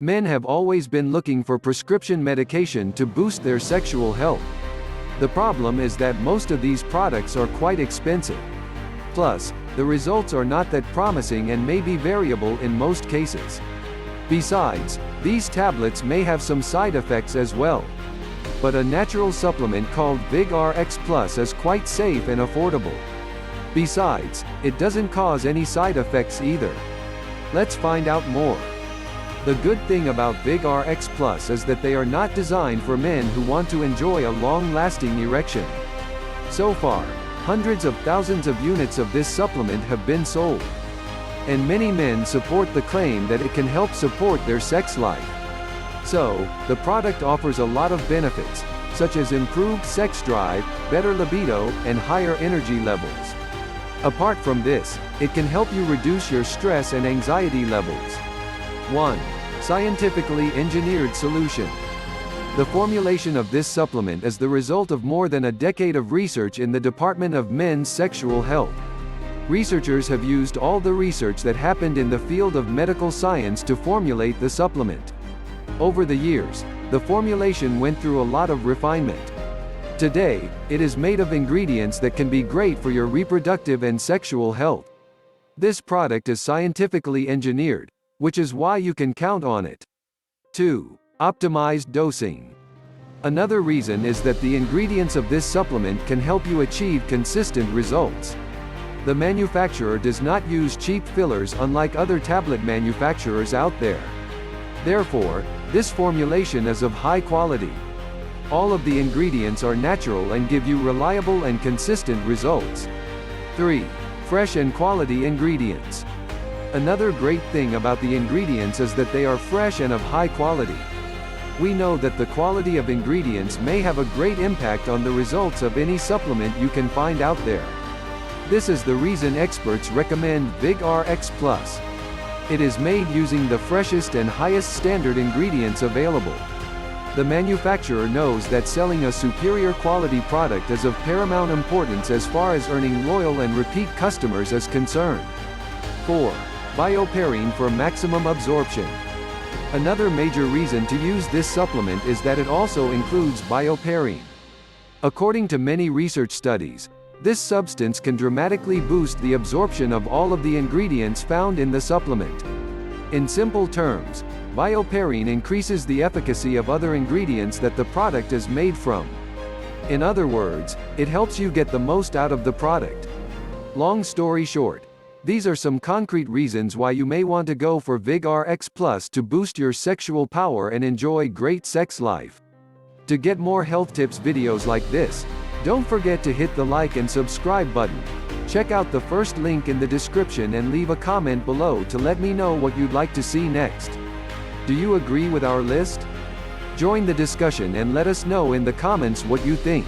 Men have always been looking for prescription medication to boost their sexual health. The problem is that most of these products are quite expensive. Plus, the results are not that promising and may be variable in most cases. Besides, these tablets may have some side effects as well. But a natural supplement called VigRX Plus is quite safe and affordable. Besides, it doesn't cause any side effects either. Let's find out more. The good thing about VigRX Plus is that they are not designed for men who want to enjoy a long-lasting erection. So far, hundreds of thousands of units of this supplement have been sold. And many men support the claim that it can help support their sex life. So, the product offers a lot of benefits, such as improved sex drive, better libido, and higher energy levels. Apart from this, it can help you reduce your stress and anxiety levels. 1. Scientifically engineered solution. The formulation of this supplement is the result of more than a decade of research in the Department of Men's Sexual Health. Researchers have used all the research that happened in the field of medical science to formulate the supplement. Over the years, the formulation went through a lot of refinement. Today, it is made of ingredients that can be great for your reproductive and sexual health. This product is scientifically engineered, which is why you can count on it. 2. Optimized dosing. Another reason is that the ingredients of this supplement can help you achieve consistent results. The manufacturer does not use cheap fillers unlike other tablet manufacturers out there. Therefore, this formulation is of high quality. All of the ingredients are natural and give you reliable and consistent results. 3. Fresh and quality ingredients. Another great thing about the ingredients is that they are fresh and of high quality. We know that the quality of ingredients may have a great impact on the results of any supplement you can find out there. This is the reason experts recommend VigRX Plus. It is made using the freshest and highest standard ingredients available. The manufacturer knows that selling a superior quality product is of paramount importance as far as earning loyal and repeat customers is concerned. 4. Bioperine for maximum absorption. Another major reason to use this supplement is that it also includes bioperine. According to many research studies, this substance can dramatically boost the absorption of all of the ingredients found in the supplement. In simple terms, bioperine increases the efficacy of other ingredients that the product is made from. In other words, it helps you get the most out of the product. Long story short, these are some concrete reasons why you may want to go for VigRX Plus to boost your sexual power and enjoy great sex life. To get more health tips videos like this, don't forget to hit the like and subscribe button. Check out the first link in the description and leave a comment below to let me know what you'd like to see next. Do you agree with our list? Join the discussion and let us know in the comments what you think.